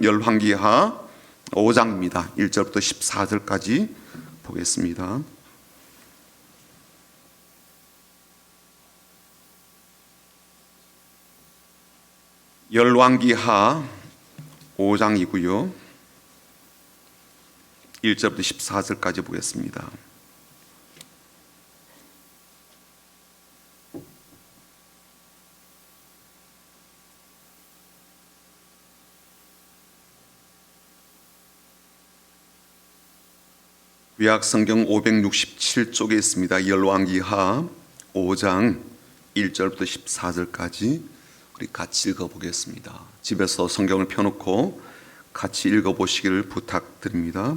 열왕기하 5장입니다. 1절부터 14절까지 보겠습니다. 열왕기하 5장이고요. 1절부터 14절까지 보겠습니다. 구약 성경 567쪽에 있습니다. 열왕기하 5장 1절부터 14절까지 우리 같이 읽어보겠습니다. 집에서 성경을 펴놓고 같이 읽어보시기를 부탁드립니다.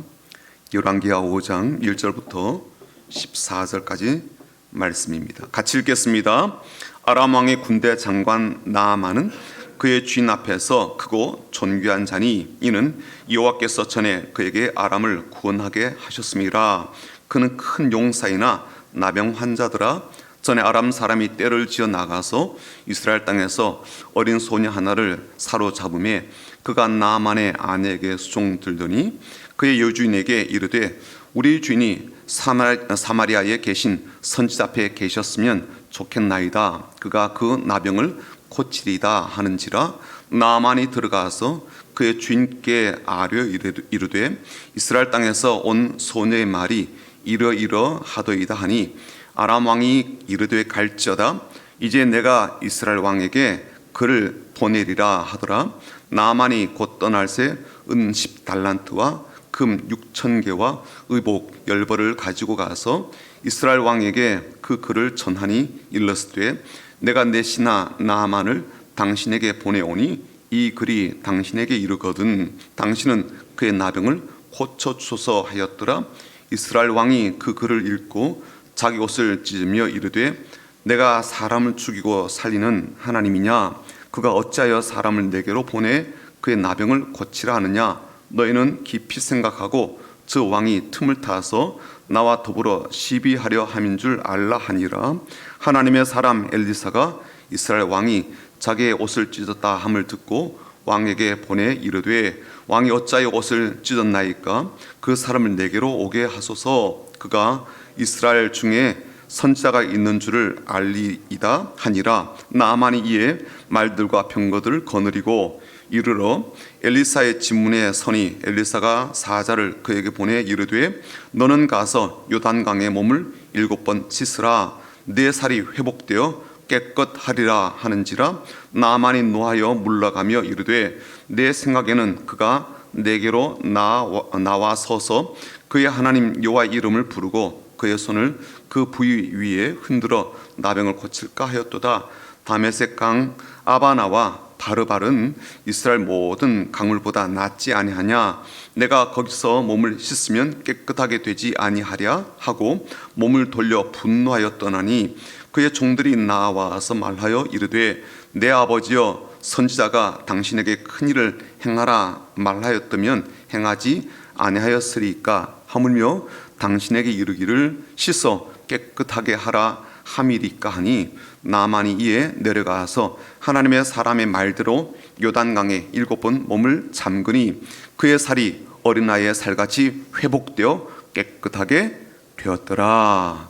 열왕기하 5장 1절부터 14절까지 말씀입니다. 같이 읽겠습니다. 아람 왕의 군대 장관 나아만은 그의 주인 앞에서 크고 존귀한 자니 이는 여호와께서 전에 그에게 아람을 구원하게 하셨음이라. 그는 큰 용사이나 나병 환자더라. 전에 아람 사람이 떼를 지어 나가서 이스라엘 땅에서 어린 소녀 하나를 사로잡음에 그가 나아만의 아내에게 수종들더니 그의 여주인에게 이르되 우리 주인이 사마리아에 계신 선지자 앞에 계셨으면 좋겠나이다. 그가 그 나병을 고치리다 하는지라. 나아만이 들어가서 그의 주인께 아뢰어 이르되 이스라엘 땅에서 온 소녀의 말이 이러이러하도이다 하니 아람 왕이 이르되 갈지어다. 이제 내가 이스라엘 왕에게 그를 보내리라 하더라. 나아만이 곧 떠날새 은 10달란트와 금 6,000개와 의복 10벌을 가지고 가서 이스라엘 왕에게 그 글을 전하니 일렀으되 내가 내 신하 나아만을 당신에게 보내오니 이 글이 당신에게 이르거든 당신은 그의 나병을 고쳐주소서 하였더라. 이스라엘 왕이 그 글을 읽고 자기 옷을 찢으며 이르되 내가 사람을 죽이고 살리는 하나님이냐? 그가 어찌하여 사람을 내게로 보내 그의 나병을 고치라 하느냐? 너희는 깊이 생각하고 저 왕이 틈을 타서 나와 더불어 시비하려 함인 줄 알라 하니라. 하나님의 사람 엘리사가 이스라엘 왕이 자기의 옷을 찢었다 함을 듣고 왕에게 보내 이르되 왕이 어찌하여 옷을 찢었나이까? 그 사람을 내게로 오게 하소서. 그가 이스라엘 중에 선지자가 있는 줄을 알리이다 하니라. 나아만이 이에 말들과 병거들을 거느리고 이르러 엘리사의 집문에 서니 엘리사가 사자를 그에게 보내 이르되 너는 가서 요단강에 몸을 7번 씻으라. 내 살이 회복되어 깨끗하리라 하는지라. 나아만이 노하여 물러가며 이르되 내 생각에는 그가 내게로 나와 서서 그의 하나님 여호와 이름을 부르고 그의 손을 그 부위 위에 흔들어 나병을 고칠까 하였도다. 다메섹 강 아바나와 바르발은 이스라엘 모든 강물보다 낫지 아니하냐? 내가 거기서 몸을 씻으면 깨끗하게 되지 아니하랴 하고 몸을 돌려 분노하여 떠나니 그의 종들이 나와서 말하여 이르되 내 아버지여 선지자가 당신에게 큰 일을 행하라 말하였다면 행하지 아니하였으리까? 하물며 당신에게 이르기를 씻어 깨끗하게 하라 함이리까 하니 나아만이 이에 내려가서 하나님의 사람의 말대로 요단강에 7번 몸을 잠그니 그의 살이 어린아이의 살같이 회복되어 깨끗하게 되었더라.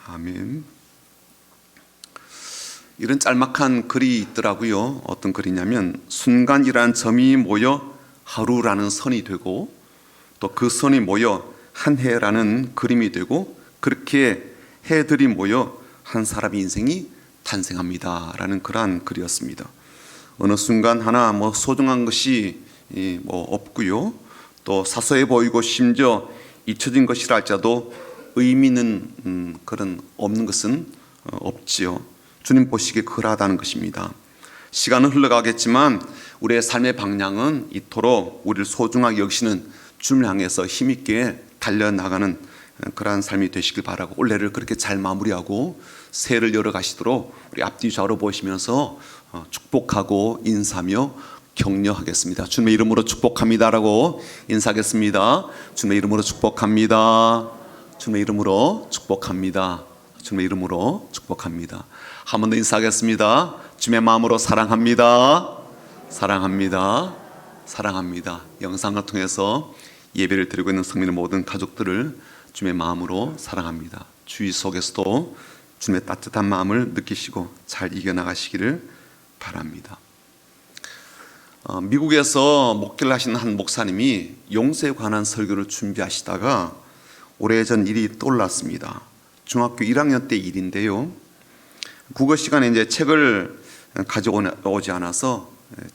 아멘. 이런 짤막한 글이 있더라고요. 어떤 글이냐면 순간이란 점이 모여 하루라는 선이 되고 또 그 선이 모여 한 해라는 그림이 되고 그렇게 해들이 모여 한 사람의 인생이 탄생합니다 라는 그러한 글이었습니다. 어느 순간 하나 소중한 것이 없고요. 또 사소해 보이고 심지어 잊혀진 것이라 할지라도 의미 있는 그런 없는 것은 없지요. 주님 보시기에 그러하다는 것입니다. 시간은 흘러가겠지만 우리의 삶의 방향은 이토록 우리를 소중하게 여기시는 주님을 향해서 힘있게 달려나가는 그러한 삶이 되시길 바라고 올해를 그렇게 잘 마무리하고 새해를 열어가시도록 우리 앞뒤 좌우로 보시면서 축복하고 인사하며 격려하겠습니다. 주님의 이름으로 축복합니다라고 인사하겠습니다. 주님의 이름으로 축복합니다. 주님의 이름으로 축복합니다. 주님의 이름으로 축복합니다. 한 번 더 인사하겠습니다. 주님의 마음으로 사랑합니다. 사랑합니다. 사랑합니다. 영상을 통해서 예배를 드리고 있는 성민의 모든 가족들을 주님의 마음으로 사랑합니다. 주위 속에서도 주님의 따뜻한 마음을 느끼시고 잘 이겨나가시기를 바랍니다. 미국에서 목회를 하시는 한 목사님이 용서에 관한 설교를 준비하시다가 오래전 일이 떠올랐습니다. 중학교 1학년 때 일인데요. 국어 시간에 이제 책을 가져오지 않아서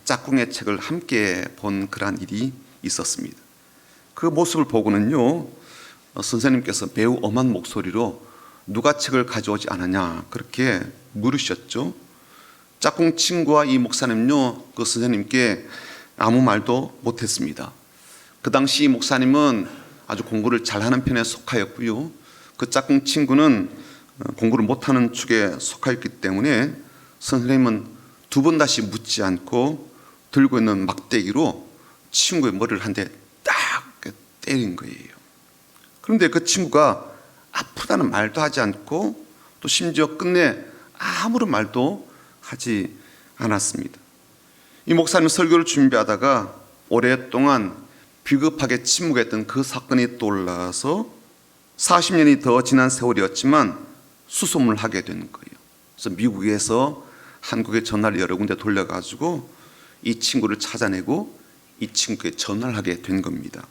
짝꿍의 책을 함께 본 그런 일이 있었습니다. 그 모습을 보고는요, 선생님께서 매우 엄한 목소리로 누가 책을 가져오지 않았냐 그렇게 물으셨죠. 짝꿍 친구와 이 목사님요, 그 선생님께 아무 말도 못했습니다. 그 당시 목사님은 아주 공부를 잘하는 편에 속하였고요, 그 짝꿍 친구는 공부를 못하는 축에 속하였기 때문에 선생님은 두 번 다시 묻지 않고 들고 있는 막대기로 친구의 머리를 한 대 딱 때린 거예요. 그런데 그 친구가 아프다는 말도 하지 않고 또 심지어 끝내 아무런 말도 하지 않았습니다. 이 목사님 설교를 준비하다가 오랫동안 비겁하게 침묵했던 그 사건이 떠올라서 40년이 더 지난 세월이었지만 수소문을 하게 된 거예요. 그래서 미국에서 한국에 전화를 여러 군데 돌려가지고 이 친구를 찾아내고 이 친구에게 전화를 하게 된 겁니다.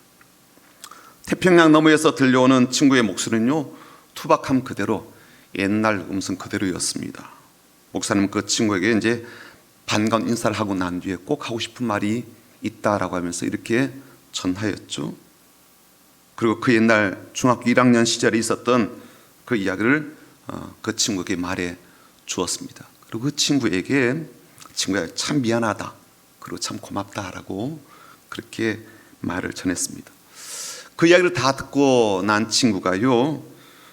태평양 너머에서 들려오는 친구의 목소리는요, 투박함 그대로 옛날 음성 그대로였습니다. 목사님은 그 친구에게 이제 반가운 인사를 하고 난 뒤에 꼭 하고 싶은 말이 있다라고 하면서 이렇게 전하였죠. 그리고 그 옛날 중학교 1학년 시절에 있었던 그 이야기를 그 친구에게 말해 주었습니다. 그리고 그 친구에게 친구야 참 미안하다, 그리고 참 고맙다라고 그렇게 말을 전했습니다. 그 이야기를 다 듣고 난 친구가요,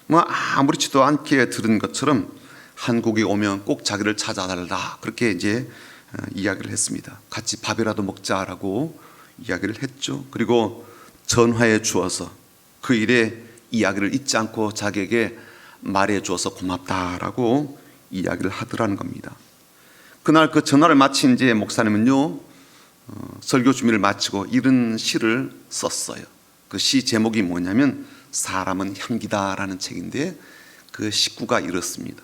뭐 아무렇지도 않게 들은 것처럼 한국에 오면 꼭 자기를 찾아달라 그렇게 이제 이야기를 했습니다. 같이 밥이라도 먹자라고 이야기를 했죠. 그리고 전화해 주어서 그 일의 이야기를 잊지 않고 자기에게 말해 주어서 고맙다라고 이야기를 하더라는 겁니다. 그날 그 전화를 마친 이제 목사님은요, 설교 준비를 마치고 이런 시를 썼어요. 그 시 제목이 뭐냐면 사람은 향기다라는 책인데 그 식구가 이렇습니다.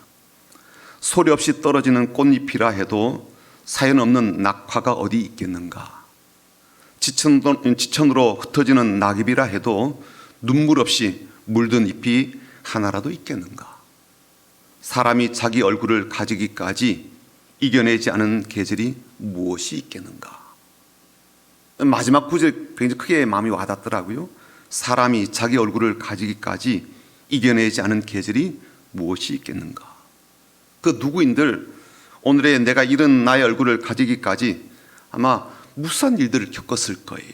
소리 없이 떨어지는 꽃잎이라 해도 사연 없는 낙화가 어디 있겠는가. 지천으로 흩어지는 낙엽이라 해도 눈물 없이 물든 잎이 하나라도 있겠는가. 사람이 자기 얼굴을 가지기까지 이겨내지 않은 계절이 무엇이 있겠는가. 마지막 구절 굉장히 크게 마음이 와닿더라고요. 사람이 자기 얼굴을 가지기까지 이겨내지 않은 계절이 무엇이 있겠는가. 그 누구인들 오늘의 내가 이런 나의 얼굴을 가지기까지 아마 무수한 일들을 겪었을 거예요.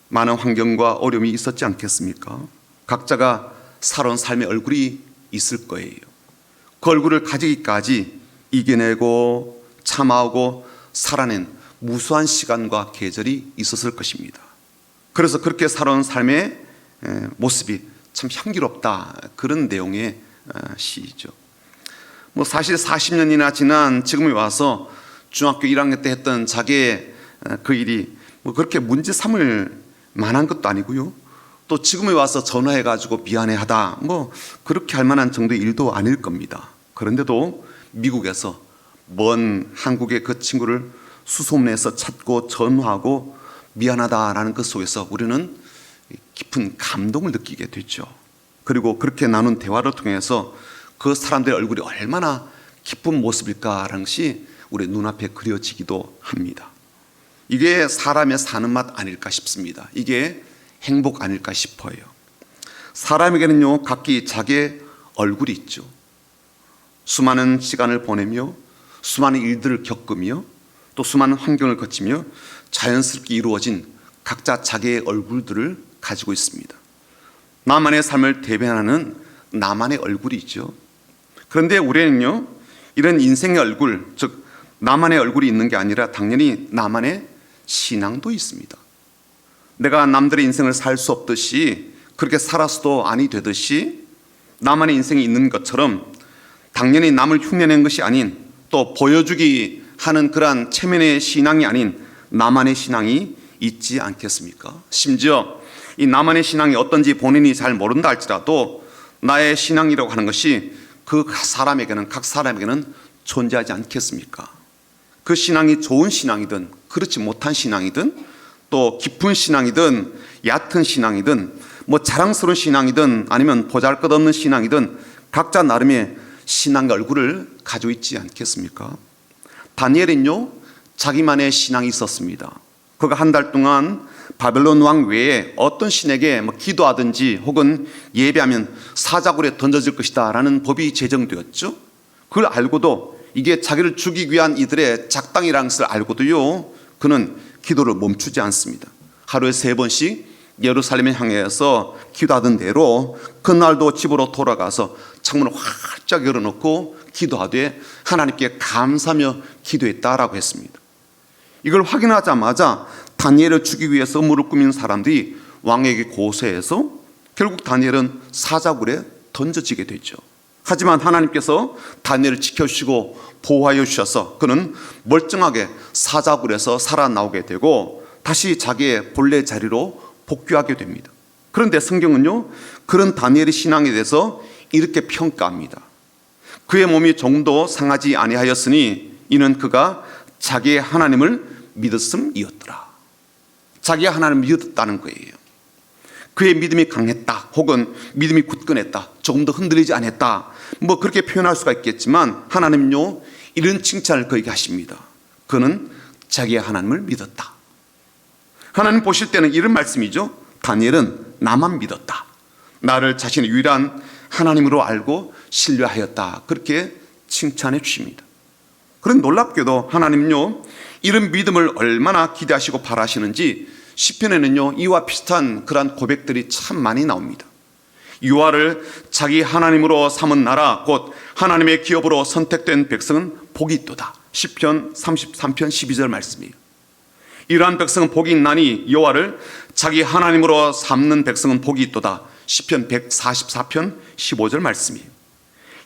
많은 환경과 어려움이 있었지 않겠습니까? 각자가 살아온 삶의 얼굴이 있을 거예요. 그 얼굴을 가지기까지 이겨내고 참아오고 살아낸 무수한 시간과 계절이 있었을 것입니다. 그래서 그렇게 살아온 삶의 모습이 참 향기롭다, 그런 내용의 시이죠. 뭐 사실 40년이나 지난 지금에 와서 중학교 1학년 때 했던 자기의 그 일이 뭐 그렇게 문제 삼을 만한 것도 아니고요, 또 지금에 와서 전화해가지고 미안해하다 뭐 그렇게 할 만한 정도의 일도 아닐 겁니다. 그런데도 미국에서 먼 한국의 그 친구를 수소문해서 찾고 전화하고 미안하다라는 것 속에서 우리는 깊은 감동을 느끼게 되죠. 그리고 그렇게 나눈 대화를 통해서 그 사람들의 얼굴이 얼마나 기쁜 모습일까라는 것이 우리 눈앞에 그려지기도 합니다. 이게 사람의 사는 맛 아닐까 싶습니다. 이게 행복 아닐까 싶어요. 사람에게는요, 각기 자기의 얼굴이 있죠. 수많은 시간을 보내며 수많은 일들을 겪으며 또 수많은 환경을 거치며 자연스럽게 이루어진 각자 자기의 얼굴들을 가지고 있습니다. 나만의 삶을 대변하는 나만의 얼굴이 있죠. 그런데 우리는요, 이런 인생의 얼굴, 즉 나만의 얼굴이 있는 게 아니라 당연히 나만의 신앙도 있습니다. 내가 남들의 인생을 살 수 없듯이 그렇게 살아서도 아니 되듯이 나만의 인생이 있는 것처럼 당연히 남을 흉내낸 것이 아닌 또 보여주기 하는 그러한 체면의 신앙이 아닌 나만의 신앙이 있지 않겠습니까? 심지어 이 나만의 신앙이 어떤지 본인이 잘 모른다 할지라도 나의 신앙이라고 하는 것이 각 사람에게는 존재하지 않겠습니까? 그 신앙이 좋은 신앙이든 그렇지 못한 신앙이든 또 깊은 신앙이든 얕은 신앙이든 자랑스러운 신앙이든 아니면 보잘것없는 신앙이든 각자 나름의 신앙의 얼굴을 가지고 있지 않겠습니까? 다니엘은요 자기만의 신앙이 있었습니다. 그가 한 달 동안 바벨론 왕 외에 어떤 신에게 기도하든지 혹은 예배하면 사자굴에 던져질 것이다 라는 법이 제정되었죠. 그걸 알고도 이게 자기를 죽이기 위한 이들의 작당이라는 것을 알고도요 그는 기도를 멈추지 않습니다. 하루에 3번씩 예루살렘에 향해서 기도하던 대로 그날도 집으로 돌아가서 창문을 활짝 열어놓고 기도하되 하나님께 감사하며 기도했다라고 했습니다. 이걸 확인하자마자 다니엘을 죽이기 위해서 무릎 꿇는 사람들이 왕에게 고소해서 결국 다니엘은 사자굴에 던져지게 되죠. 하지만 하나님께서 다니엘을 지켜주시고 보호하여 주셔서 그는 멀쩡하게 사자굴에서 살아나오게 되고 다시 자기의 본래 자리로 복귀하게 됩니다. 그런데 성경은요 그런 다니엘의 신앙에 대해서 이렇게 평가합니다. 그의 몸이 정도 상하지 아니하였으니 이는 그가 자기의 하나님을 믿었음이었더라. 자기가 하나님을 믿었다는 거예요. 그의 믿음이 강했다 혹은 믿음이 굳건했다, 조금 더 흔들리지 않았다, 그렇게 표현할 수가 있겠지만 하나님은요 이런 칭찬을 그에게 하십니다. 그는 자기의 하나님을 믿었다. 하나님 보실 때는 이런 말씀이죠. 다니엘은 나만 믿었다. 나를 자신의 유일한 하나님으로 알고 신뢰하였다. 그렇게 칭찬해 주십니다. 그런 놀랍게도 하나님은요 이런 믿음을 얼마나 기대하시고 바라시는지 시편에는요 이와 비슷한 그러한 고백들이 참 많이 나옵니다. 여호와를 자기 하나님으로 삼은 나라 곧 하나님의 기업으로 선택된 백성은 복이 있도다. 시편 33편 12절 말씀이에요. 이러한 백성은 복이 있나니 여호와를 자기 하나님으로 삼는 백성은 복이 있도다. 시편 144편 15절 말씀이에요.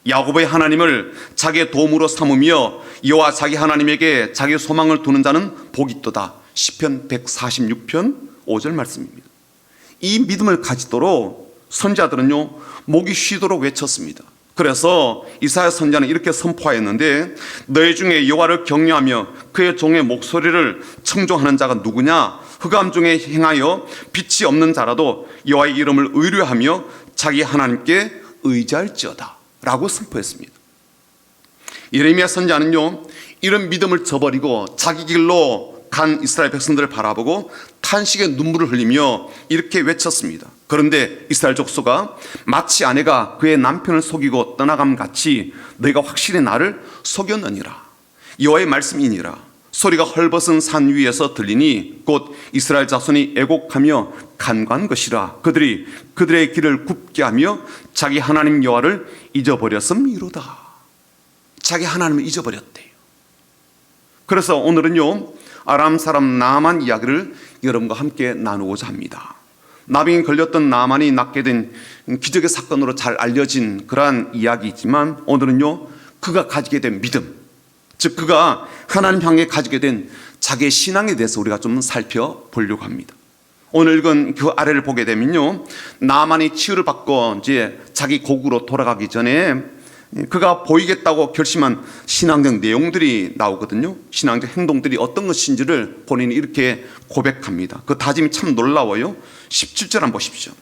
야곱의 하나님을 자기의 도움으로 삼으며 여호와 자기 하나님에게 자기 소망을 두는 자는 복이 있도다. 시편 146편 5절 말씀입니다. 이 믿음을 가지도록 선지자들은요 목이 쉬도록 외쳤습니다. 그래서 이사야 선지자는 이렇게 선포하였는데 너희 중에 여호와를 경외하며 그의 종의 목소리를 청종하는 자가 누구냐? 흑암 중에 행하여 빛이 없는 자라도 여호와의 이름을 의뢰하며 자기 하나님께 의지할지어다 라고 선포했습니다. 예레미야 선지자는요 이런 믿음을 저버리고 자기 길로 간 이스라엘 백성들을 바라보고 탄식의 눈물을 흘리며 이렇게 외쳤습니다. 그런데 이스라엘 족속아 마치 아내가 그의 남편을 속이고 떠나감 같이 너희가 확실히 나를 속였느니라. 여호와의 말씀이니라. 소리가 헐벗은 산 위에서 들리니 곧 이스라엘 자손이 애곡하며 간구한 것이라. 그들이 그들의 길을 굽게 하며 자기 하나님 여호와를 잊어버렸음이로다. 자기 하나님을 잊어버렸대요. 그래서 오늘은요 아람 사람 나만 이야기를 여러분과 함께 나누고자 합니다. 나병에 걸렸던 나만이 낫게 된 기적의 사건으로 잘 알려진 그러한 이야기이지만 오늘은요 그가 가지게 된 믿음, 즉 그가 하나님 향해 가지게 된 자기의 신앙에 대해서 우리가 좀 살펴보려고 합니다. 오늘 읽은 그 아래를 보게 되면요 나만이 치유를 받고 이제 자기 고국으로 돌아가기 전에 그가 보이겠다고 결심한 신앙적 내용들이 나오거든요. 신앙적 행동들이 어떤 것인지를 본인이 이렇게 고백합니다. 그 다짐이 참 놀라워요. 17절 한번 보십시오.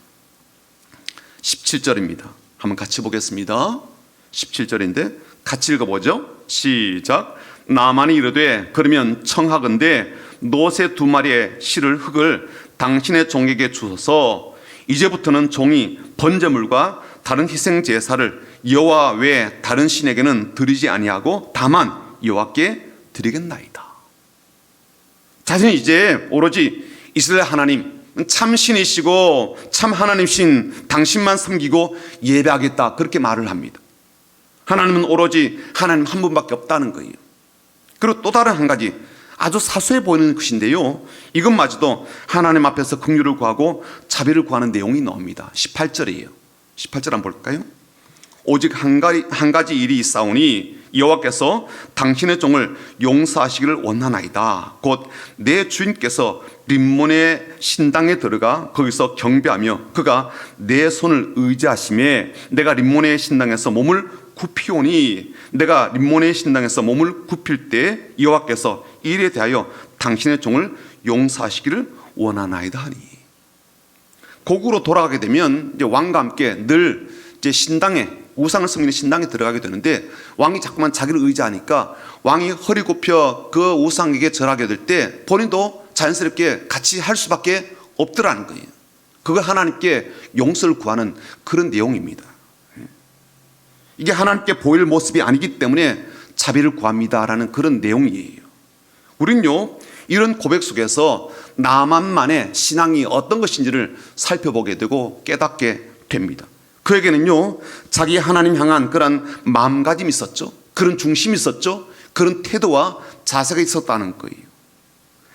17절입니다. 한번 같이 보겠습니다. 17절인데 같이 읽어보죠. 시작. 나만이 이르되 그러면 청하건대 노새 2마리의 실을 흙을 당신의 종에게 주소서. 이제부터는 종이 번제물과 다른 희생 제사를 여호와 외에 다른 신에게는 드리지 아니하고 다만 여호와께 드리겠나이다. 자신은 이제 오로지 이스라엘 하나님 참 신이시고 참 하나님신 당신만 섬기고 예배하겠다 그렇게 말을 합니다. 하나님은 오로지 하나님 한 분밖에 없다는 거예요. 그리고 또 다른 한 가지 아주 사소해 보이는 것인데요 이것마저도 하나님 앞에서 긍휼을 구하고 자비를 구하는 내용이 나옵니다. 18절이에요. 18절 한번 볼까요? 오직 한 가지 일이 있사오니 여호와께서 당신의 종을 용서하시기를 원하나이다. 곧 내 주인께서 림몬의 신당에 들어가 거기서 경배하며 그가 내 손을 의지하심에 내가 림몬의 신당에서 몸을 굽히오니 내가 림몬의 신당에서 몸을 굽힐 때 여호와께서 이 일에 대하여 당신의 종을 용서하시기를 원하나이다 하니. 고국으로 돌아가게 되면 이제 왕과 함께 늘 이제 신당에, 우상을 섬기는 신당에 들어가게 되는데, 왕이 자꾸만 자기를 의지하니까 왕이 허리 굽혀 그 우상에게 절하게 될 때 본인도 자연스럽게 같이 할 수밖에 없더라는 거예요. 그걸 하나님께 용서를 구하는 그런 내용입니다. 이게 하나님께 보일 모습이 아니기 때문에 자비를 구합니다라는 그런 내용이에요. 우린요, 이런 고백 속에서 나만만의 신앙이 어떤 것인지를 살펴보게 되고 깨닫게 됩니다. 그에게는요, 자기 하나님 향한 그런 마음가짐이 있었죠. 그런 중심이 있었죠. 그런 태도와 자세가 있었다는 거예요.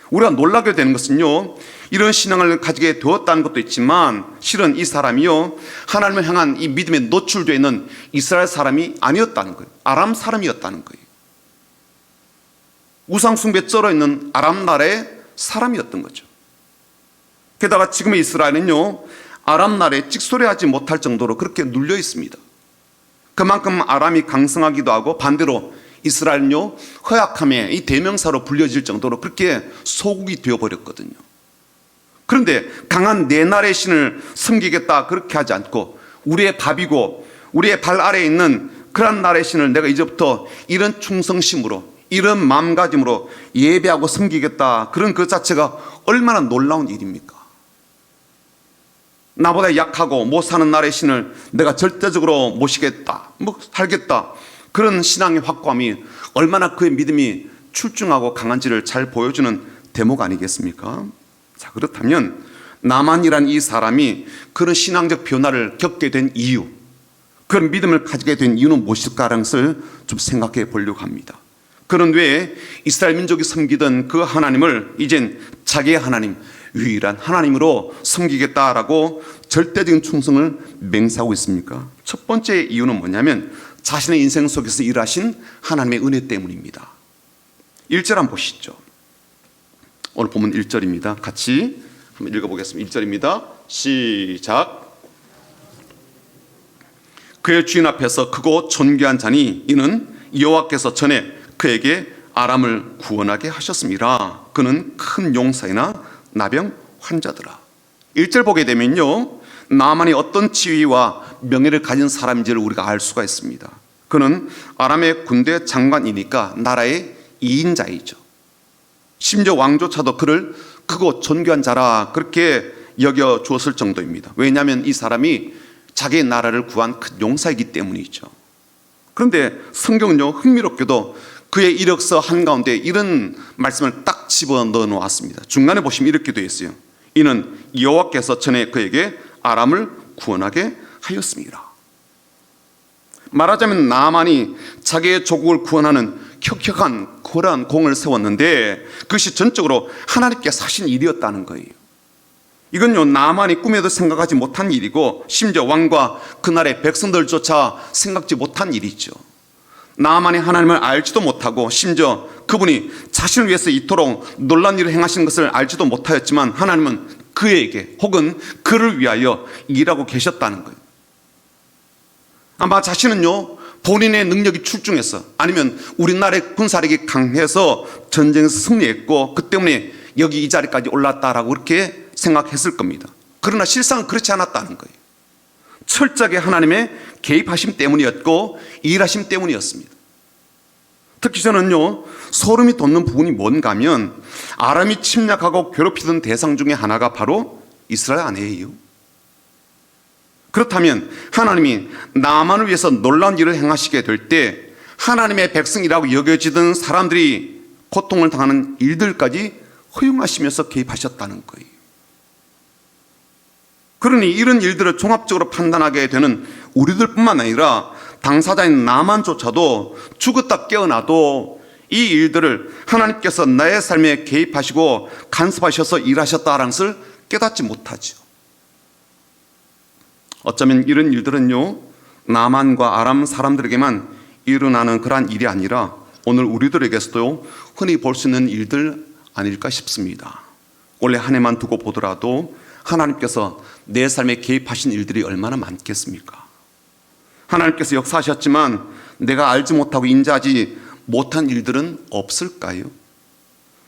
우리가 놀라게 되는 것은요, 이런 신앙을 가지게 되었다는 것도 있지만 실은 이 사람이요, 하나님을 향한 이 믿음에 노출되어 있는 이스라엘 사람이 아니었다는 거예요. 아람 사람이었다는 거예요. 우상숭배에 쩔어 있는 아람 나라의 사람이었던 거죠. 게다가 지금의 이스라엘은요, 아람 나라에 찍소리하지 못할 정도로 그렇게 눌려 있습니다. 그만큼 아람이 강성하기도 하고 반대로 이스라엘은요, 허약함의 이 대명사로 불려질 정도로 그렇게 소국이 되어버렸거든요. 그런데 강한 내 나라의 신을 섬기겠다 그렇게 하지 않고 우리의 밥이고 우리의 발 아래에 있는 그런 나라의 신을 내가 이제부터 이런 충성심으로, 이런 마음가짐으로 예배하고 섬기겠다, 그런 그 자체가 얼마나 놀라운 일입니까? 나보다 약하고 못 사는 나라의 신을 내가 절대적으로 모시겠다, 살겠다, 그런 신앙의 확고함이 얼마나 그의 믿음이 출중하고 강한지를 잘 보여주는 대목 아니겠습니까? 자, 그렇다면 나만이란 이 사람이 그런 신앙적 변화를 겪게 된 이유, 그런 믿음을 가지게 된 이유는 무엇일까라는 것을 좀 생각해 보려고 합니다. 그런 외에 이스라엘 민족이 섬기던 그 하나님을 이젠 자기의 하나님, 유일한 하나님으로 섬기겠다라고 절대적인 충성을 맹세하고 있습니까? 첫 번째 이유는 뭐냐면 자신의 인생 속에서 일하신 하나님의 은혜 때문입니다. 1절 한번 보시죠. 오늘 본문 1절입니다. 같이 한번 읽어보겠습니다. 1절입니다. 시작. 그의 주인 앞에서 크고 존귀한 자니 이는 여호와께서 전에 그에게 아람을 구원하게 하셨습니다. 그는 큰 용사이나 나병 환자더라. 1절 보게 되면요, 나만이 어떤 지위와 명예를 가진 사람인지를 우리가 알 수가 있습니다. 그는 아람의 군대 장관이니까 나라의 2인자이죠. 심지어 왕조차도 그를 크고 존귀한 자라 그렇게 여겨 주었을 정도입니다. 왜냐하면 이 사람이 자기의 나라를 구한 큰 용사이기 때문이죠. 그런데 성경은요, 흥미롭게도 그의 이력서 한가운데 이런 말씀을 딱 집어넣어 놓았습니다. 중간에 보시면 이렇게 되어 있어요. 이는 여호와께서 전에 그에게 아람을 구원하게 하였습니다. 말하자면 나만이 자기의 조국을 구원하는 혁혁한 고란 공을 세웠는데 그것이 전적으로 하나님께 하신 일이었다는 거예요. 이건요, 나만이 꿈에도 생각하지 못한 일이고 심지어 왕과 그날의 백성들조차 생각지 못한 일이죠. 나만이 하나님을 알지도 못하고 심지어 그분이 자신을 위해서 이토록 놀라운 일을 행하신 것을 알지도 못하였지만 하나님은 그에게 혹은 그를 위하여 일하고 계셨다는 거예요. 아마 자신은요, 본인의 능력이 출중해서 아니면 우리나라의 군사력이 강해서 전쟁에서 승리했고 그 때문에 여기 이 자리까지 올랐다라고 그렇게 생각했을 겁니다. 그러나 실상은 그렇지 않았다는 거예요. 철저하게 하나님의 개입하심 때문이었고 일하심 때문이었습니다. 특히 저는요, 소름이 돋는 부분이 뭔가 하면 아람이 침략하고 괴롭히던 대상 중에 하나가 바로 이스라엘 아내예요. 그렇다면 하나님이 나만을 위해서 놀라운 일을 행하시게 될 때 하나님의 백성이라고 여겨지던 사람들이 고통을 당하는 일들까지 허용하시면서 개입하셨다는 거예요. 그러니 이런 일들을 종합적으로 판단하게 되는 우리들뿐만 아니라 당사자인 나만조차도 죽었다 깨어나도 이 일들을 하나님께서 나의 삶에 개입하시고 간섭하셔서 일하셨다는 것을 깨닫지 못하죠. 어쩌면 이런 일들은요, 나만과 아람 사람들에게만 일어나는 그러한 일이 아니라 오늘 우리들에게서도 흔히 볼 수 있는 일들 아닐까 싶습니다. 올해 한 해만 두고 보더라도 하나님께서 내 삶에 개입하신 일들이 얼마나 많겠습니까? 하나님께서 역사하셨지만 내가 알지 못하고 인지하지 못한 일들은 없을까요?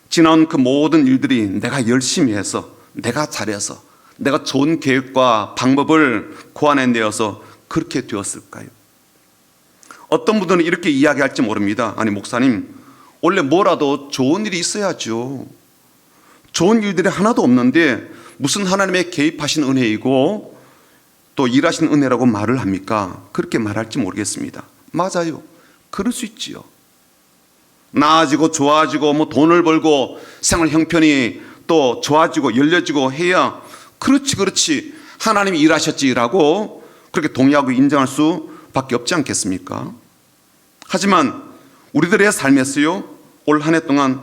지난 그 모든 일들이 내가 열심히 해서, 내가 잘해서, 내가 좋은 계획과 방법을 고안해내어서 그렇게 되었을까요? 어떤 분들은 이렇게 이야기할지 모릅니다. 아니 목사님, 원래 뭐라도 좋은 일이 있어야죠. 좋은 일들이 하나도 없는데 무슨 하나님의 개입하신 은혜이고 또 일하신 은혜라고 말을 합니까? 그렇게 말할지 모르겠습니다. 맞아요. 그럴 수 있지요. 나아지고 좋아지고 뭐 돈을 벌고 생활 형편이 또 좋아지고 열려지고 해야 그렇지 하나님이 일하셨지라고 그렇게 동의하고 인정할 수밖에 없지 않겠습니까? 하지만 우리들의 삶에서요, 올 한 해 동안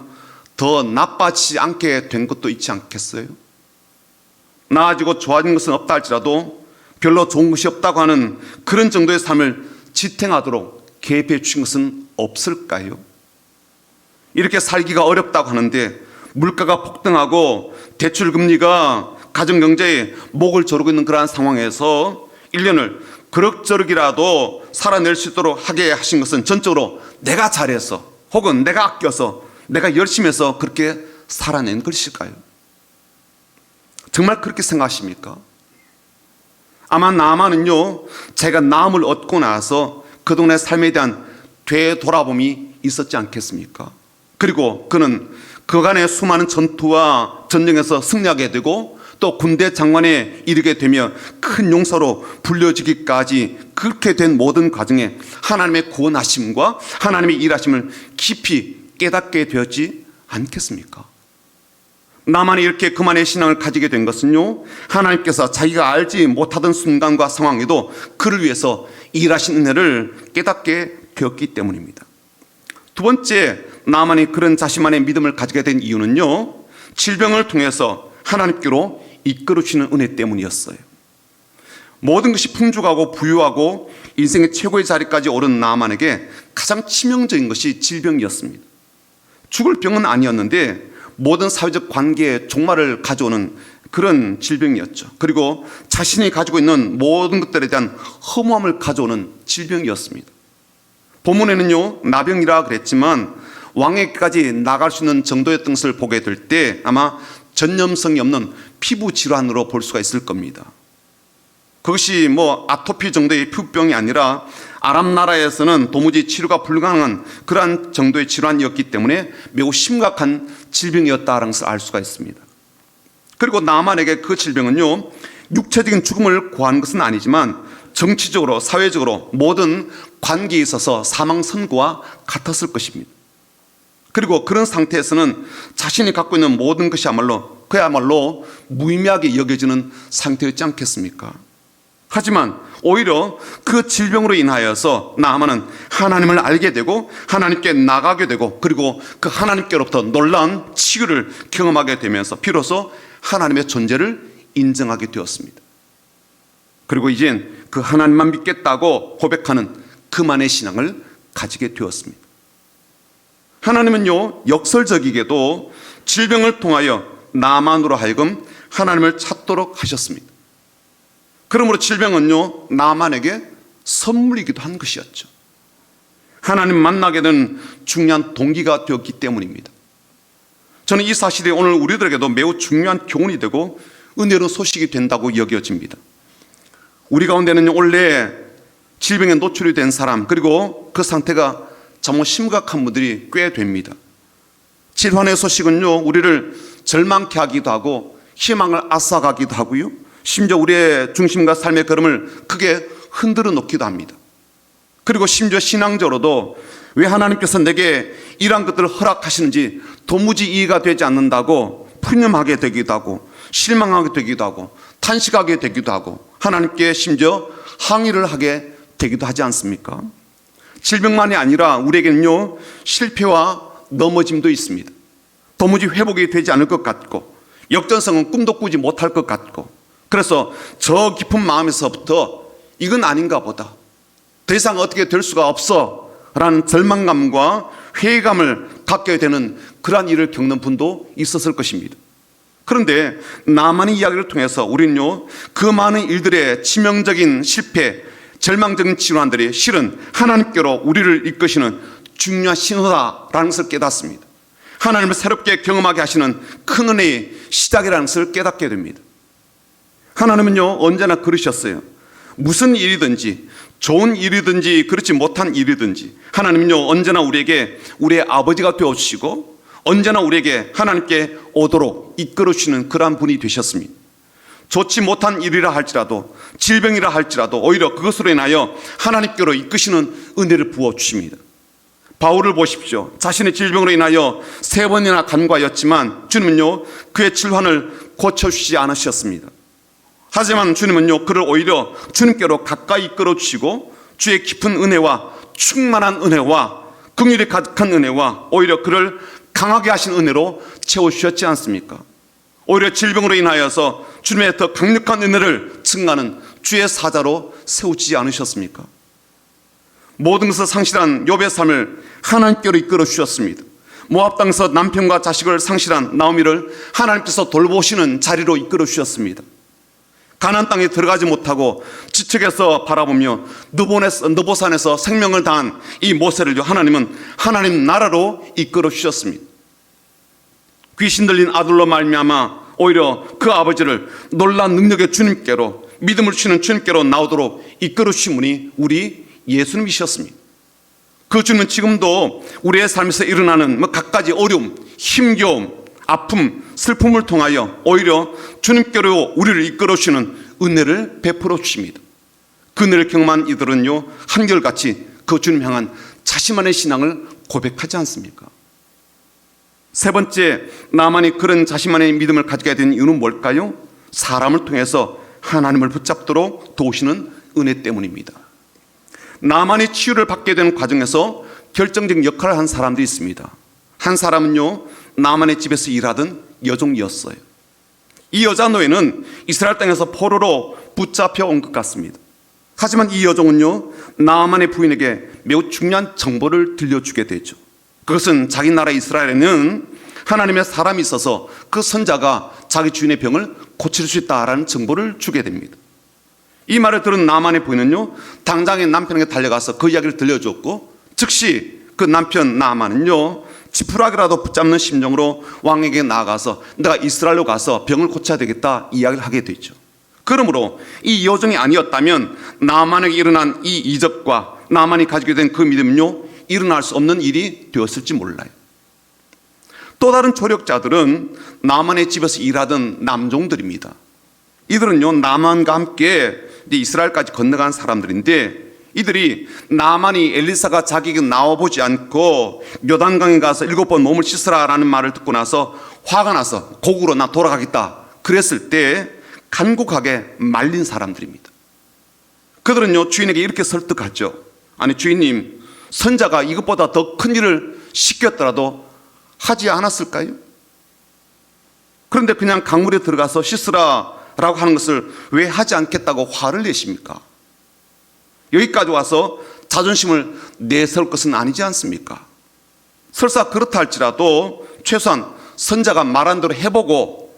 더 나빠지지 않게 된 것도 있지 않겠어요? 나아지고 좋아진 것은 없다 할지라도 별로 좋은 것이 없다고 하는 그런 정도의 삶을 지탱하도록 개입해 주신 것은 없을까요? 이렇게 살기가 어렵다고 하는데 물가가 폭등하고 대출금리가 가정경제에 목을 조르고 있는 그러한 상황에서 1년을 그럭저럭이라도 살아낼 수 있도록 하게 하신 것은 전적으로 내가 잘해서 혹은 내가 아껴서 내가 열심히 해서 그렇게 살아낸 것일까요? 정말 그렇게 생각하십니까? 아마 나만은요, 제가 나음을 얻고 나서 그동안의 삶에 대한 되돌아봄이 있었지 않겠습니까? 그리고 그는 그간의 수많은 전투와 전쟁에서 승리하게 되고 또 군대 장관에 이르게 되며 큰 용사로 불려지기까지 그렇게 된 모든 과정에 하나님의 구원하심과 하나님의 일하심을 깊이 깨닫게 되었지 않겠습니까? 나만이 이렇게 그만의 신앙을 가지게 된 것은요, 하나님께서 자기가 알지 못하던 순간과 상황에도 그를 위해서 일하신 은혜를 깨닫게 되었기 때문입니다. 두 번째, 나만이 그런 자신만의 믿음을 가지게 된 이유는요, 질병을 통해서 하나님께로 이끌어주시는 은혜 때문이었어요. 모든 것이 풍족하고 부유하고 인생의 최고의 자리까지 오른 나만에게 가장 치명적인 것이 질병이었습니다. 죽을 병은 아니었는데 모든 사회적 관계에 종말을 가져오는 그런 질병이었죠. 그리고 자신이 가지고 있는 모든 것들에 대한 허무함을 가져오는 질병이었습니다. 본문에는요, 나병이라 그랬지만 왕에게까지 나갈 수 있는 정도였던 것을 보게 될 때 아마 전염성이 없는 피부 질환으로 볼 수가 있을 겁니다. 그것이 뭐 아토피 정도의 피부병이 아니라 아랍 나라에서는 도무지 치료가 불가능한 그러한 정도의 질환이었기 때문에 매우 심각한 질병이었다는 것을 알 수가 있습니다. 그리고 나만에게 그 질병은요, 육체적인 죽음을 고하는 것은 아니지만 정치적으로 사회적으로 모든 관계에 있어서 사망 선고와 같았을 것입니다. 그리고 그런 상태에서는 자신이 갖고 있는 모든 것이 그야말로 무의미하게 여겨지는 상태였지 않겠습니까? 하지만 오히려 그 질병으로 인하여서 나아만은 하나님을 알게 되고 하나님께 나가게 되고 그리고 그 하나님께로부터 놀라운 치유를 경험하게 되면서 비로소 하나님의 존재를 인정하게 되었습니다. 그리고 이젠 그 하나님만 믿겠다고 고백하는 그만의 신앙을 가지게 되었습니다. 하나님은요, 역설적이게도 질병을 통하여 나만으로 하여금 하나님을 찾도록 하셨습니다. 그러므로 질병은요, 나만에게 선물이기도 한 것이었죠. 하나님 만나게 된 중요한 동기가 되었기 때문입니다. 저는 이 사실이 오늘 우리들에게도 매우 중요한 교훈이 되고 은혜로운 소식이 된다고 여겨집니다. 우리 가운데는 원래 질병에 노출이 된 사람, 그리고 그 상태가 정말 심각한 분들이 꽤 됩니다. 질환의 소식은요, 우리를 절망케 하기도 하고 희망을 앗아가기도 하고요, 심지어 우리의 중심과 삶의 걸음을 크게 흔들어 놓기도 합니다. 그리고 심지어 신앙적으로도 왜 하나님께서 내게 이러한 것들을 허락하시는지 도무지 이해가 되지 않는다고 푸념하게 되기도 하고 실망하게 되기도 하고 탄식하게 되기도 하고 하나님께 심지어 항의를 하게 되기도 하지 않습니까? 질병만이 아니라 우리에게는요, 실패와 넘어짐도 있습니다. 도무지 회복이 되지 않을 것 같고 역전성은 꿈도 꾸지 못할 것 같고, 그래서 저 깊은 마음에서부터 이건 아닌가 보다, 더 이상 어떻게 될 수가 없어 라는 절망감과 회의감을 갖게 되는 그러한 일을 겪는 분도 있었을 것입니다. 그런데 나만의 이야기를 통해서 우리는요, 그 많은 일들의 치명적인 실패, 절망적인 질환들이 실은 하나님께로 우리를 이끄시는 중요한 신호다라는 것을 깨닫습니다. 하나님을 새롭게 경험하게 하시는 큰 은혜의 시작이라는 것을 깨닫게 됩니다. 하나님은요, 언제나 그러셨어요. 무슨 일이든지, 좋은 일이든지 그렇지 못한 일이든지 하나님은요, 언제나 우리에게 우리의 아버지가 되어주시고 언제나 우리에게 하나님께 오도록 이끌어 주시는 그러한 분이 되셨습니다. 좋지 못한 일이라 할지라도, 질병이라 할지라도 오히려 그것으로 인하여 하나님께로 이끄시는 은혜를 부어주십니다. 바울을 보십시오. 자신의 질병으로 인하여 3번이나 간과하였지만 주님은요, 그의 질환을 고쳐주시지 않으셨습니다. 하지만 주님은요, 그를 오히려 주님께로 가까이 이끌어 주시고 주의 깊은 은혜와 충만한 은혜와 긍휼이 가득한 은혜와 오히려 그를 강하게 하신 은혜로 채워주셨지 않습니까? 오히려 질병으로 인하여서 주님의 더 강력한 은혜를 증가하는 주의 사자로 세우지 않으셨습니까? 모든 것을 상실한 욥의 삶을 하나님께로 이끌어 주셨습니다. 모압 땅에서 남편과 자식을 상실한 나오미를 하나님께서 돌보시는 자리로 이끌어 주셨습니다. 가나안 땅에 들어가지 못하고 지척에서 바라보며 느보산에서 생명을 다한 이 모세를 하나님은 하나님 나라로 이끌어 주셨습니다. 귀신 들린 아들로 말미암아 오히려 그 아버지를 놀라운 능력의 주님께로, 믿음을 주시는 주님께로 나오도록 이끌어 주신 분이 우리 예수님이셨습니다. 그 주님은 지금도 우리의 삶에서 일어나는 갖가지 어려움, 힘겨움, 아픔, 슬픔을 통하여 오히려 주님께로 우리를 이끌어 주시는 은혜를 베풀어 주십니다. 그 은혜를 경험한 이들은요, 한결같이 그 주님 향한 자신만의 신앙을 고백하지 않습니까? 세 번째, 나만이 그런 자신만의 믿음을 가지게 된 이유는 뭘까요? 사람을 통해서 하나님을 붙잡도록 도우시는 은혜 때문입니다. 나만이 치유를 받게 되는 과정에서 결정적인 역할을 한 사람들이 있습니다. 한 사람은요, 나만의 집에서 일하던 여종이었어요. 이 여자 노예는 이스라엘 땅에서 포로로 붙잡혀 온 것 같습니다. 하지만 이 여종은요, 나만의 부인에게 매우 중요한 정보를 들려주게 되죠. 그것은 자기 나라 이스라엘에는 하나님의 사람이 있어서 그 선자가 자기 주인의 병을 고칠 수 있다라는 정보를 주게 됩니다. 이 말을 들은 나만의 부인은요, 당장에 남편에게 달려가서 그 이야기를 들려줬고 즉시 그 남편 나만은요, 지푸라기라도 붙잡는 심정으로 왕에게 나아가서 내가 이스라엘로 가서 병을 고쳐야 되겠다 이야기를 하게 되죠. 그러므로 이 여종이 아니었다면 나만에게 일어난 이 이적과 나만이 가지게 된 그 믿음은요, 일어날 수 없는 일이 되었을지 몰라요. 또 다른 조력자들은 나만의 집에서 일하던 남종들입니다. 이들은요, 나만과 함께 이스라엘까지 건너간 사람들인데 이들이 나만이 엘리사가 자기에게 나와보지 않고 요단강에 가서 7번 몸을 씻으라라는 말을 듣고 나서 화가 나서 고국으로 나 돌아가겠다 그랬을 때 간곡하게 말린 사람들입니다. 그들은요, 주인에게 이렇게 설득하죠. 아니 주인님, 선자가 이것보다 더 큰 일을 시켰더라도 하지 않았을까요? 그런데 그냥 강물에 들어가서 씻으라라고 하는 것을 왜 하지 않겠다고 화를 내십니까? 여기까지 와서 자존심을 내세울 것은 아니지 않습니까? 설사 그렇다 할지라도 최소한 선자가 말한 대로 해보고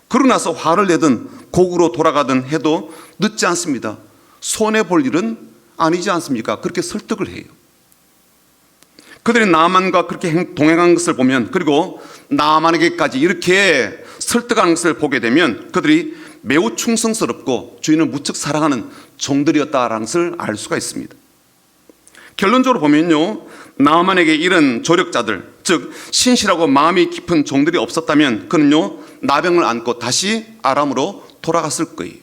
그러고 나서 화를 내든 고국으로 돌아가든 해도 늦지 않습니다. 손해볼 일은 아니지 않습니까? 그렇게 설득을 해요. 그들이 나만과 그렇게 동행한 것을 보면, 그리고 나만에게까지 이렇게 설득하는 것을 보게 되면 그들이 매우 충성스럽고 주인을 무척 사랑하는 종들이었다라는 것을 알 수가 있습니다. 결론적으로 보면요, 나만에게 이런 조력자들, 즉 신실하고 마음이 깊은 종들이 없었다면 그는요, 나병을 안고 다시 아람으로 돌아갔을 거예요.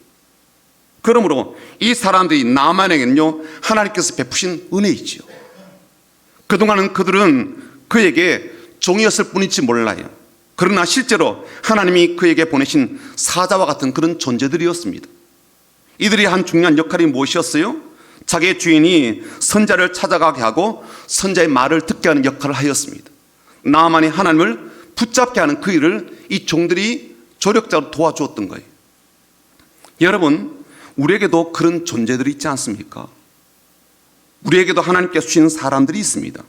그러므로 이 사람들이 나만에게는요, 하나님께서 베푸신 은혜이지요. 그동안은 그들은 그에게 종이었을 뿐일지 몰라요. 그러나 실제로 하나님이 그에게 보내신 사자와 같은 그런 존재들이었습니다. 이들이 한 중요한 역할이 무엇이었어요? 자기의 주인이 선자를 찾아가게 하고 선자의 말을 듣게 하는 역할을 하였습니다. 나만이 하나님을 붙잡게 하는 그 일을 이 종들이 조력자로 도와주었던 거예요. 여러분, 우리에게도 그런 존재들이 있지 않습니까? 우리에게도 하나님께서 주시는 사람들이 있습니다.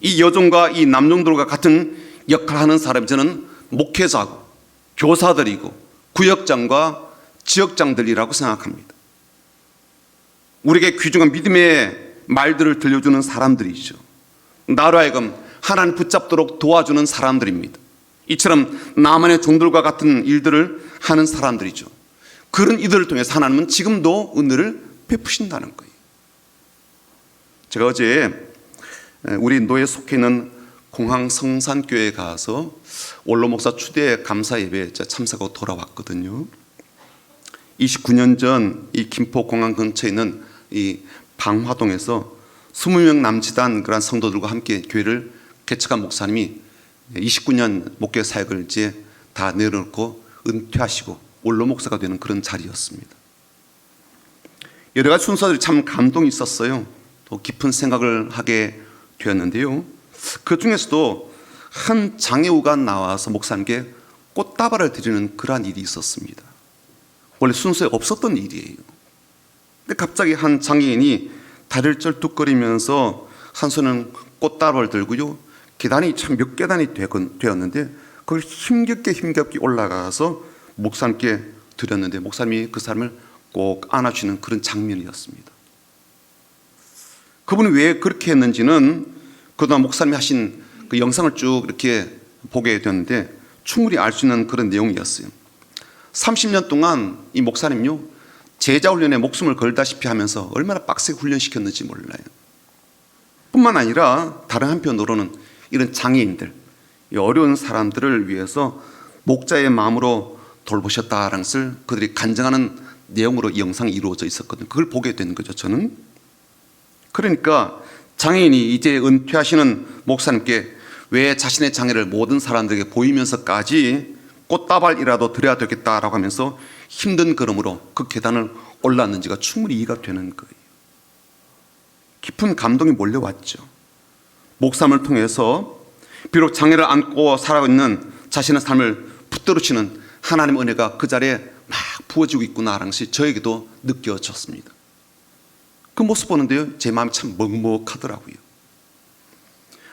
이 여종과 이 남종들과 같은 역할을 하는 사람이 저는 목회자고 교사들이고 구역장과 지역장들이라고 생각합니다. 우리에게 귀중한 믿음의 말들을 들려주는 사람들이죠. 나로 하여금 하나님 붙잡도록 도와주는 사람들입니다. 이처럼 나만의 종들과 같은 일들을 하는 사람들이죠. 그런 이들을 통해서 하나님은 지금도 은혜를 베푸신다는 거예요. 제가 어제 우리 인도에 속해 있는 공항 성산교회에 가서 원로 목사 추대 감사 예배에 참석하고 돌아왔거든요. 29년 전 이 김포 공항 근처에 있는 이 방화동에서 20명 남짓한 그런 성도들과 함께 교회를 개척한 목사님이 29년 목회 사역을 이제 다 내려놓고 은퇴하시고 원로 목사가 되는 그런 자리였습니다. 여러 가지 순서들이 참 감동이 있었어요. 또 깊은 생각을 하게 되었는데요. 그 중에서도 한 장애우가 나와서 목사님께 꽃다발을 드리는 그러한 일이 있었습니다. 원래 순서에 없었던 일이에요. 근데 갑자기 한 장애인이 다리를 쩔뚝거리면서 한 손은 꽃다발을 들고요. 계단이 참 몇 계단이 되었는데 그걸 힘겹게 올라가서 목사님께 드렸는데 목사님이 그 사람을 꼭 안아주시는 그런 장면이었습니다. 그분이 왜 그렇게 했는지는 그동안 목사님이 하신 그 영상을 쭉 이렇게 보게 되었는데 충분히 알 수 있는 그런 내용이었어요. 30년 동안 이 목사님요 제자 훈련에 목숨을 걸다시피 하면서 얼마나 빡세게 훈련시켰는지 몰라요. 뿐만 아니라 다른 한편으로는 이런 장애인들, 이 어려운 사람들을 위해서 목자의 마음으로 돌보셨다라는 것을 그들이 간증하는 내용으로 이 영상이 이루어져 있었거든요. 그걸 보게 된 거죠, 저는. 그러니까 장애인이 이제 은퇴하시는 목사님께 왜 자신의 장애를 모든 사람들에게 보이면서까지 꽃다발이라도 드려야 되겠다라고 하면서 힘든 걸음으로 그 계단을 올랐는지가 충분히 이해가 되는 거예요. 깊은 감동이 몰려왔죠. 목사님을 통해서 비록 장애를 안고 살아있는 자신의 삶을 붙들으시는 하나님의 은혜가 그 자리에 막 부어지고 있구나라는 것이 저에게도 느껴졌습니다. 그 모습 보는데요, 제 마음이 참 먹먹하더라고요.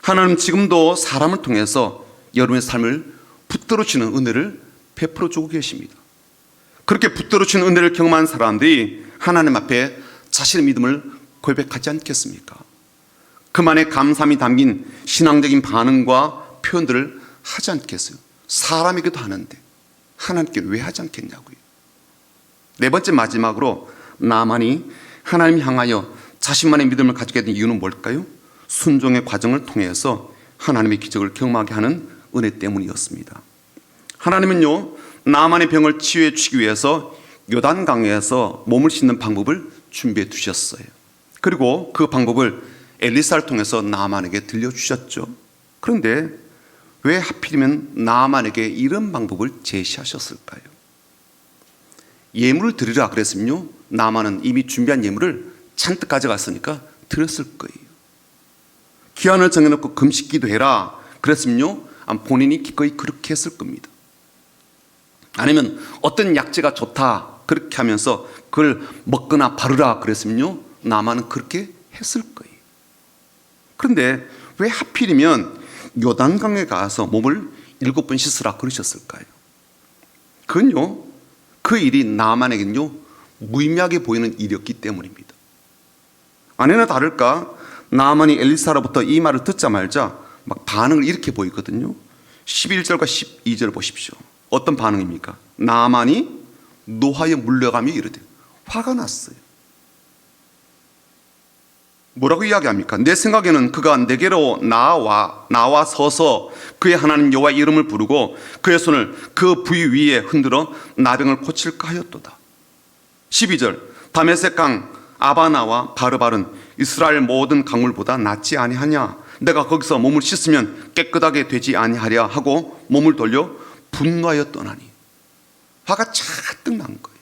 하나님 지금도 사람을 통해서 여러분의 삶을 붙들어주는 은혜를 베풀어 주고 계십니다. 그렇게 붙들어주는 은혜를 경험한 사람들이 하나님 앞에 자신의 믿음을 고백하지 않겠습니까? 그만의 감사함이 담긴 신앙적인 반응과 표현들을 하지 않겠어요? 사람에게도 하는데 하나님께 왜 하지 않겠냐고요. 네 번째 마지막으로 나만이 하나님 향하여 자신만의 믿음을 가지게 된 이유는 뭘까요? 순종의 과정을 통해서 하나님의 기적을 경험하게 하는 은혜 때문이었습니다. 하나님은요 나만의 병을 치유해 주시기 위해서 요단강에서 몸을 씻는 방법을 준비해 두셨어요. 그리고 그 방법을 엘리사를 통해서 나만에게 들려주셨죠. 그런데 왜 하필이면 나만에게 이런 방법을 제시하셨을까요? 예물을 드리라 그랬으면요 나만은 이미 준비한 예물을 잔뜩 가져갔으니까 드렸을 거예요. 기한을 정해놓고 금식 기도해라 그랬으면요 본인이 기꺼이 그렇게 했을 겁니다. 아니면 어떤 약재가 좋다 그렇게 하면서 그걸 먹거나 바르라 그랬으면요 나만은 그렇게 했을 거예요. 그런데 왜 하필이면 요단강에 가서 몸을 7번 씻으라 그러셨을까요? 그건요 그 일이 나만에겐요 무의미하게 보이는 일이었기 때문입니다. 아니나 다를까 나만이 엘리사로부터 이 말을 듣자마자 막 반응을 이렇게 보이거든요. 11절과 12절 보십시오. 어떤 반응입니까? 나만이 노하에 물려가며 이르되 화가 났어요. 뭐라고 이야기합니까? 내 생각에는 그가 내게로 나와서서 그의 하나님 여호와의 이름을 부르고 그의 손을 그 부위 위에 흔들어 나병을 고칠까 하였도다. 12절 다메섹 강 아바나와 바르발은 이스라엘 모든 강물보다 낫지 아니하냐? 내가 거기서 몸을 씻으면 깨끗하게 되지 아니하랴 하고 몸을 돌려 분노하여 떠나니. 화가 잔뜩 난 거예요.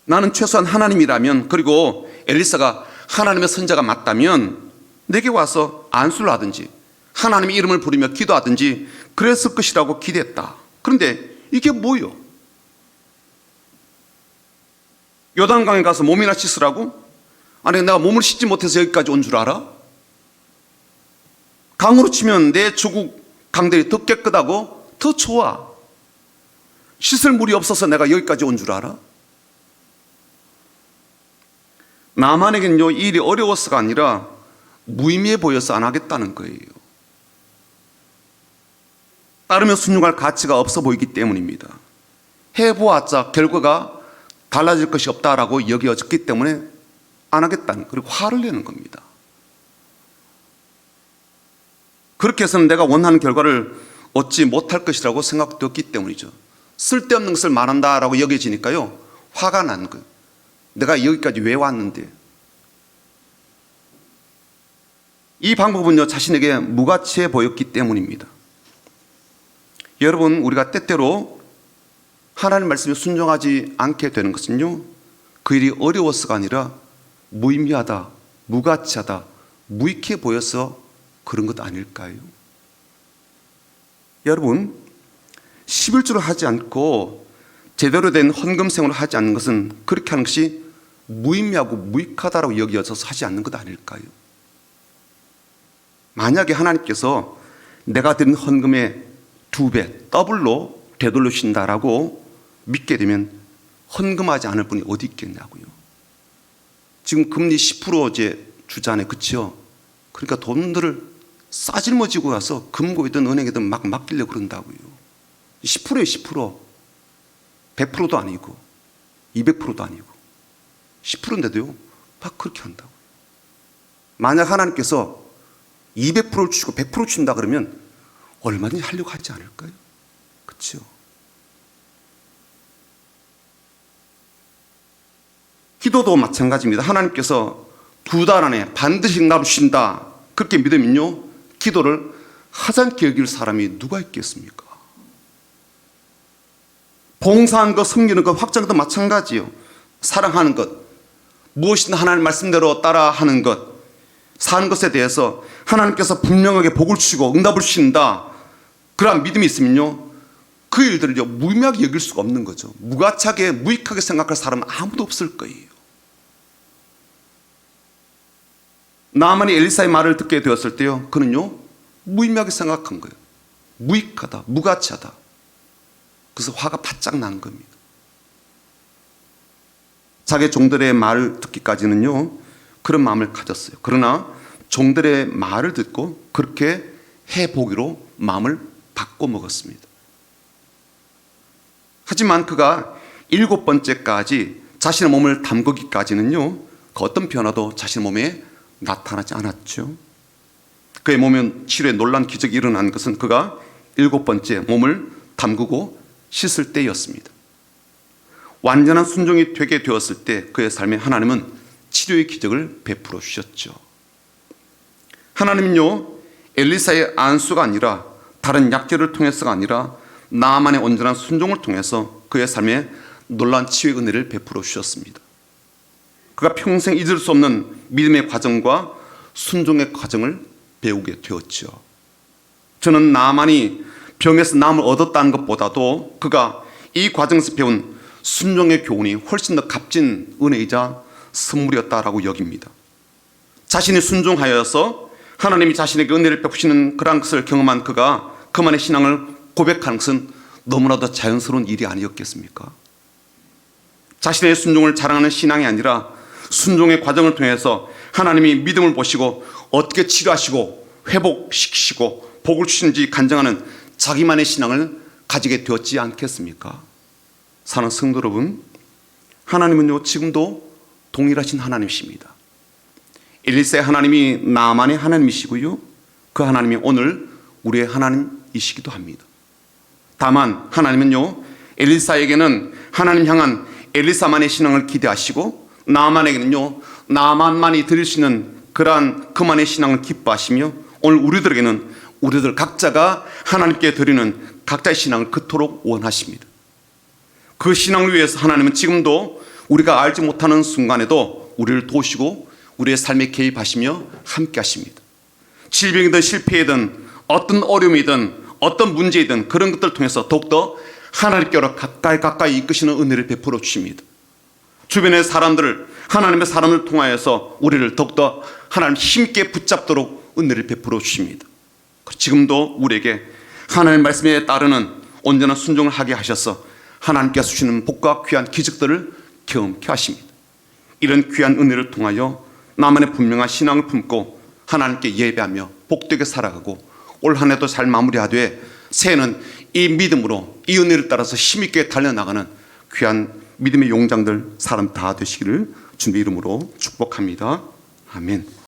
나는 최소한 하나님이라면, 그리고 엘리사가 하나님의 선자가 맞다면 내게 와서 안수를 하든지 하나님의 이름을 부르며 기도하든지 그랬을 것이라고 기대했다. 그런데 이게 뭐요? 요단강에 가서 몸이나 씻으라고? 아니 내가 몸을 씻지 못해서 여기까지 온 줄 알아? 강으로 치면 내 조국 강들이 더 깨끗하고 더 좋아. 씻을 물이 없어서 내가 여기까지 온 줄 알아? 나만에겐요, 이 일이 어려워서가 아니라 무의미해 보여서 안 하겠다는 거예요. 따르면 순종할 가치가 없어 보이기 때문입니다. 해보았자 결과가 달라질 것이 없다라고 여겨졌기 때문에 안 하겠다는, 그리고 화를 내는 겁니다. 그렇게 해서는 내가 원하는 결과를 얻지 못할 것이라고 생각되었기 때문이죠. 쓸데없는 것을 말한다라고 여겨지니까요, 화가 난 거예요. 내가 여기까지 왜 왔는데. 이 방법은요, 자신에게 무가치해 보였기 때문입니다. 여러분, 우리가 때때로 하나님 말씀에 순종하지 않게 되는 것은요, 그 일이 어려워서가 아니라 무의미하다, 무가치하다, 무익해 보여서 그런 것 아닐까요? 여러분, 11조를 하지 않고 제대로 된 헌금생활을 하지 않는 것은 그렇게 하는 것이 무의미하고 무익하다고 여겨져서 하지 않는 것 아닐까요? 만약에 하나님께서 내가 드린 헌금의 2배, 더블로 되돌려주신다라고 믿게 되면 헌금하지 않을 분이 어디 있겠냐고요. 지금 금리 10% 이제 주잖아요. 그렇죠? 그러니까 돈들을 싸질머지고 가서 금고이든 은행이든 막 맡기려고 그런다고요. 10%예요, 10%. 100%도 아니고 200%도 아니고 10%인데도요, 막 그렇게 한다고요. 만약 하나님께서 200%를 주시고 100% 주신다 그러면 얼마든지 하려고 하지 않을까요? 그렇죠? 기도도 마찬가지입니다. 하나님께서 2달 안에 반드시 나를 주신다, 그렇게 믿으면요, 기도를 하지 않게 여길 사람이 누가 있겠습니까? 봉사하는 것, 섬기는 것, 확장도 마찬가지요. 사랑하는 것, 무엇이든 하나님 말씀대로 따라하는 것, 사는 것에 대해서 하나님께서 분명하게 복을 주시고 응답을 주신다, 그러한 믿음이 있으면요, 그 일들을 무의미하게 여길 수가 없는 거죠. 무가치하게, 무익하게 생각할 사람은 아무도 없을 거예요. 나만이 엘리사의 말을 듣게 되었을 때요, 그는요, 무의미하게 생각한 거예요. 무익하다, 무가치하다. 그래서 화가 바짝 난 겁니다. 자기 종들의 말을 듣기까지는요, 그런 마음을 가졌어요. 그러나 종들의 말을 듣고 그렇게 해보기로 마음을 바꿔먹었습니다. 하지만 그가 7번째까지 자신의 몸을 담그기까지는요, 그 어떤 변화도 자신의 몸에 나타나지 않았죠. 그의 몸의 치료에 놀란 기적이 일어난 것은 그가 7번째 몸을 담그고 씻을 때였습니다. 완전한 순종이 되게 되었을 때 그의 삶에 하나님은 치료의 기적을 베풀어 주셨죠. 하나님은요, 엘리사의 안수가 아니라 다른 약재를 통해서가 아니라 나만의 온전한 순종을 통해서 그의 삶에 놀라운 치유의 은혜를 베풀어 주셨습니다. 그가 평생 잊을 수 없는 믿음의 과정과 순종의 과정을 배우게 되었죠. 저는 나만이 병에서 나음을 얻었다는 것보다도 그가 이 과정에서 배운 순종의 교훈이 훨씬 더 값진 은혜이자 선물이었다라고 여깁니다. 자신이 순종하여서 하나님이 자신에게 은혜를 베푸시는 그런 것을 경험한 그가 그만의 신앙을 고백하는 것은 너무나도 자연스러운 일이 아니었겠습니까? 자신의 순종을 자랑하는 신앙이 아니라 순종의 과정을 통해서 하나님이 믿음을 보시고 어떻게 치료하시고 회복시키시고 복을 주시는지 간증하는 자기만의 신앙을 가지게 되었지 않겠습니까? 사랑하는 성도 여러분, 하나님은요, 지금도 동일하신 하나님이십니다. 엘리사의 하나님이 나만의 하나님이시고요, 그 하나님이 오늘 우리의 하나님이시기도 합니다. 다만 하나님은요, 엘리사에게는 하나님 향한 엘리사만의 신앙을 기대하시고 나만에게는요, 나만만이 드릴 수 있는 그러한 그만의 신앙을 기뻐하시며 오늘 우리들에게는 우리들 각자가 하나님께 드리는 각자의 신앙을 그토록 원하십니다. 그 신앙을 위해서 하나님은 지금도 우리가 알지 못하는 순간에도 우리를 도우시고 우리의 삶에 개입하시며 함께 하십니다. 질병이든 실패이든 어떤 어려움이든 어떤 문제이든 그런 것들을 통해서 더욱더 하나님께로 가까이 이끄시는 은혜를 베풀어 주십니다. 주변의 사람들을, 하나님의 사람을 통하여서 우리를 더욱더 하나님 힘있게 붙잡도록 은혜를 베풀어 주십니다. 지금도 우리에게 하나님의 말씀에 따르는 온전한 순종을 하게 하셔서 하나님께서 주시는 복과 귀한 기적들을 경험케 하십니다. 이런 귀한 은혜를 통하여 나만의 분명한 신앙을 품고 하나님께 예배하며 복되게 살아가고 올 한 해도 잘 마무리하되 새해는 이 믿음으로 이 은혜를 따라서 힘있게 달려나가는 귀한 믿음의 용장들 사람 다 되시기를 주님의 이름으로 축복합니다. 아멘.